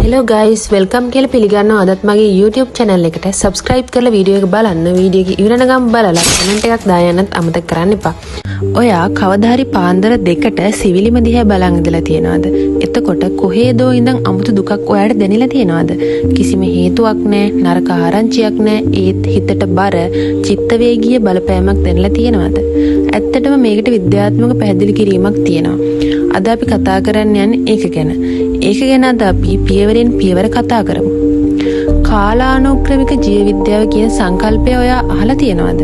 Hello guys, welcome කියලා පිළිගන්නවා අදත් මගේ YouTube channel එකට subscribe කරලා වීඩියෝ එක බලන්න. වීඩියෝ එක ඉවර වෙනකම් බලලා comment එකක් දායන්නත් අමතක කරන්න එපා. ඔයා කවදා හරි පාන්දර 2ට සිවිලිම දිහා බලන් ඉඳලා තියනවාද? එතකොට කොහේදෝ ඉඳන් අමුතු දුකක් ඔයාට දැනෙලා තියනවාද? කිසිම හේතුවක් නැහැ, නරක ආරංචියක් නැහැ, ඒත් හිතට බර චිත්ත වේගීය බලපෑමක් දැනෙලා තියනවාද? ඇත්තටම මේකට විද්‍යාත්මක පැහැදිලි කිරීමක් තියෙනවා. අද අපි කතා කරන්න යන්නේ ඒක ගැන. ඒක ගැන අද අපි පියවරෙන් පියවර කතා කරමු. කාලානුක්‍රමික ජීව විද්‍යාව කියන සංකල්පය ඔයා අහලා තියෙනවද?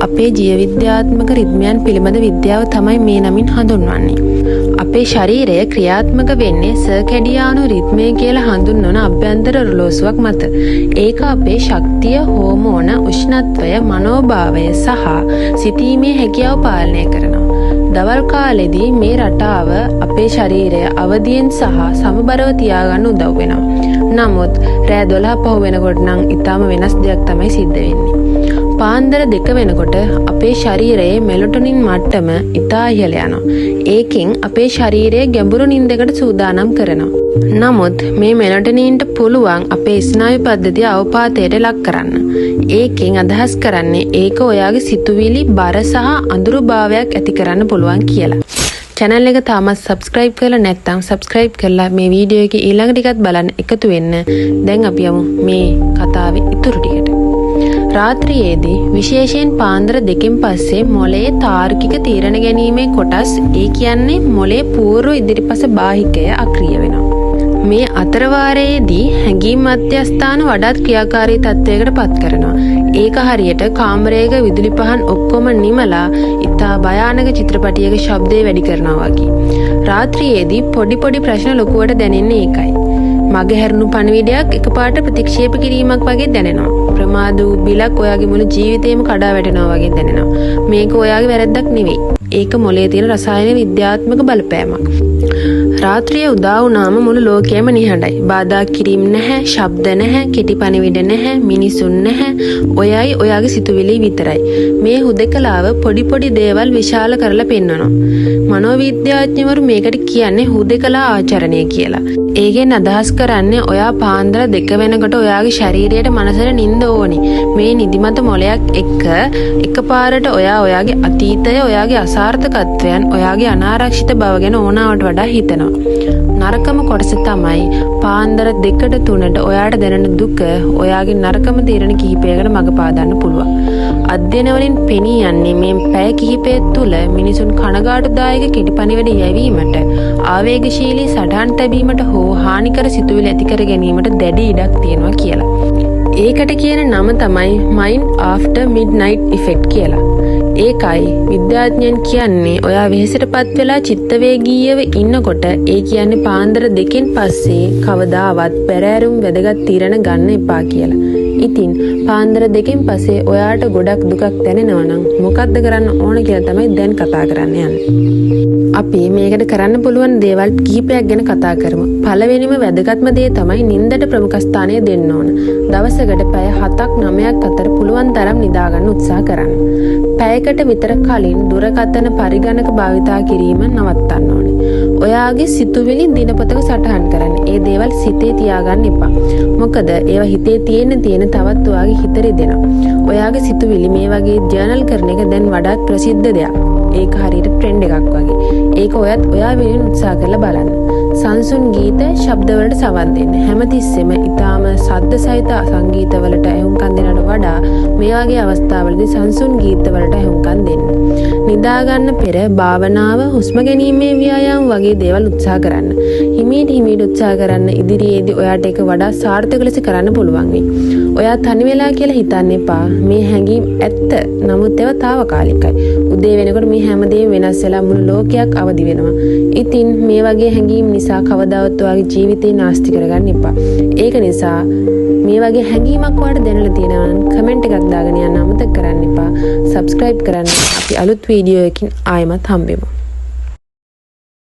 අපේ ජීව විද්‍යාත්මක රිද්මයන් පිළිබඳ විද්‍යාව තමයි මේ නමින් හඳුන්වන්නේ. අපේ ශරීරය ක්‍රියාත්මක වෙන්නේ සර්කැඩියානු රිද්මය කියලා හඳුන්වන අභ්‍යන්තර ඔරලෝසුවක් මත. ඒක අපේ ශක්තිය, හෝමෝන, උෂ්ණත්වය, මනෝභාවය සහ සිතීමේ හැකියාව පාලනය කරනවා. දවල් කාලෙදී මේ රටාව අපේ ශරීරය අවදියෙන් සහ සමබරව තියාගන්න උදව් වෙනවා. නමුත් රෑ 12 පහු වෙනකොට නම් ඊටාම වෙනස් දෙයක් තමයි සිද්ධ වෙන්නේ. පාන්දර 2 වෙනකොට අපේ ශරීරයේ මෙලටොනින් මට්ටම ඉතා ඉහළ යනවා. ඒකෙන් අපේ ශරීරය ගැඹුරු නිින්දකට සූදානම් කරනවා. නමුත් මේ මෙලටොනින්ට පුළුවන් අපේ ස්නායු පද්ධතිය අවපාතයට ලක් කරන්න. ඒකෙන් අදහස් කරන්නේ ඒක ඔයාගේ සිතුවිලි බර සහ අඳුරු භාවයක් ඇති කරන්න පුළුවන් කියලා. channel එක තාමත් subscribe කරලා නැත්නම් subscribe කරලා මේ වීඩියෝ එකේ ඊළඟ ටිකත් බලන්න එකතු වෙන්න. දැන් අපි යමු මේ කතාවේ ඉතුරු ටිකට. රාත්‍රියේදී විශේෂයෙන් පාන්දර 2කින් පස්සේ මොළයේ තාර්කික තීරණ ගැනීමේ කොටස්, ඒ කියන්නේ මොළයේ පූර්ව ඉදිරිපස බාහිකය අක්‍රිය වෙනවා. මේ අතරවාරයේදී හැඟීම් මධ්‍යස්ථාන වඩාත් ක්‍රියාකාරී තත්වයකට පත් කරනවා. ඒක හරියට කාමරයක විදුලි පහන් ඔක්කොම නිමලා ඉතා භයානක චිත්‍රපටයක ශබ්දය වැඩි කරනවා වගේ. රාත්‍රියේදී පොඩි ප්‍රශ්න ලොකුවට දැනෙන්නේ ඒකයි. මගේ හැරුණු පණිවිඩයක් එකපාරට ප්‍රතික්ෂේප කිරීමක් වගේ දැනෙනවා. ප්‍රමාද වූ බිලක් ඔයාගේ මුළු ජීවිතේම කඩා වැටෙනවා වගේ දැනෙනවා. මේක ඔයාගේ වැරද්දක් නෙවෙයි. ඒක මොළයේ තියෙන රසායන විද්‍යාත්මක බලපෑමක්. රාත්‍රිය උදා වුණාම මුළු ලෝකයම නිහඬයි. බාධා කිරීම නැහැ, ශබ්ද නැහැ, කෙටි පණිවිඩ නැහැ, මිනිසුන් නැහැ. ඔයයි ඔයාගේ සිතුවිලි විතරයි. මේ හුදකලාව පොඩි දේවල් විශාල කරලා පෙන්වනවා. මනෝවිද්‍යාඥවරු මේකට කියන්නේ හුදකලා ආචරණය කියලා. ඒකෙන් අදහස් කරන්නේ ඔයා පාන්දර 2 වෙනකොට ඔයාගේ ශරීරයට මනසට නිින්ද ඕනි. මේ නිදිමත මොළයක් එක්ක එකපාරට ඔයාගේ අතීතය, ඔයාගේ අසාර්ථකත්වයන්, ඔයාගේ අනාරක්ෂිත බව ගැන ඕනාවට වඩා හිතනවා. නරකම කොටස තමයි පාන්දර 2ට 3ට ඔයාට දැනෙන දුක ඔයාගේ නරකම තීරණ කිහිපයකට මඟ පාදන්න පුළුවන්. අධ්‍යයන වලින් පෙනී යන්නේ මේ පැය කිහිපය තුළ මිනිසුන් කනගාටුදායක කෙටිපණිවිඩ යැවීමට, ආවේගශීලී සටහන් තැබීමට හෝ හානිකර සිතුවිලි ඇති කර ගැනීමට දැඩි ඉඩක් තියෙනවා කියලා. ඒකට කියන නම තමයි mind after midnight effect කියලා. ඒකයි විද්‍යාඥයන් කියන්නේ ඔයා වෙහෙසටපත් වෙලා චිත්තවේගීයව ඉන්නකොට, ඒ කියන්නේ පාන්දර 2කින් පස්සේ කවදාවත් පෙරෑරුම් වැදගත් තීරණ ගන්න එපා කියලා. ඉතින් පාන්දර 2කින් පස්සේ ඔයාට ගොඩක් දුකක් දැනෙනවා නම් මොකද්ද කරන්න ඕන කියලා තමයි දැන් කතා කරන්න යන්නේ. අපි මේකට කරන්න පුළුවන් දේවල් කිහිපයක් ගැන කතා කරමු. පළවෙනිම වැදගත්ම දේ තමයි නිින්දට ප්‍රමුඛ ස්ථානය දෙන්න ඕන. දවසකට පැය 7-9ක් අතර පුළුවන් තරම් නිදා ගන්න උත්සාහ කරන්න. පැයකට විතර කලින් දුරකථන පරිගණක භාවිතා කිරීම නවත්තන්න ඕනේ. ඔයාගේ සිතුවිලි දිනපොතක සටහන් කරන්න. ඒ දේවල් සිතේ තියාගන්න එපා. මොකද ඒවා හිතේ තියෙන තවත් ඔයාගේ හිත රිදෙනවා. ඔයාගේ සිතුවිලි මේ වගේ ජර්නල් කරන එක දැන් වඩාත් ප්‍රසිද්ධ දෙයක්. ඒක හරියට ට්‍රෙන්ඩ් එකක් වගේ. ඒක ඔයත් ඔයා වෙනුවෙන් උත්සාහ කරලා බලන්න. සංසුන් ගීත, ශබ්දවලට සවන් දෙන්න. හැමතිස්සෙම ඊටාම ශබ්ද සහිත සංගීතවලට ඇහුම්කන් දෙනවට වඩා මේ වගේ අවස්ථාවලදී සංසුන් ගීතවලට ඇහුම්කන් දෙන්න. නිදා ගන්න පෙර භාවනාව, හුස්ම ගැනීමේ ව්‍යායාම වගේ දේවල් උත්සාහ කරන්න. හිමීට උත්සාහ කරන්න. ඉදිරියේදී ඔයාට ඒක වඩා සාර්ථක ලෙස කරන්න පුළුවන් වෙයි. ඔයා තනි වෙලා කියලා හිතන්න එපා. මේ හැඟීම් ඇත්ත. නමුත් ඒවා తాවකාලිකයි. උදේ වෙනකොට මේ හැමදේම වෙනස් වෙලා මුළු ලෝකයක් අවදි වෙනවා. ඉතින් මේ වගේ හැඟීම් නිසා කවදාවත් ඔයාගේ ජීවිතේ නාස්ති කරගන්න එපා. ඒක නිසා මේ වගේ හැඟීමක් ඔයාලට දැනලා තියෙනවා නම් කමෙන්ට් එකක් දාගෙන යන්න අමතක කරන්න එපා. subscribe කරන්න. අපි අලුත් වීඩියෝ එකකින් ආයෙමත් හම්බෙමු.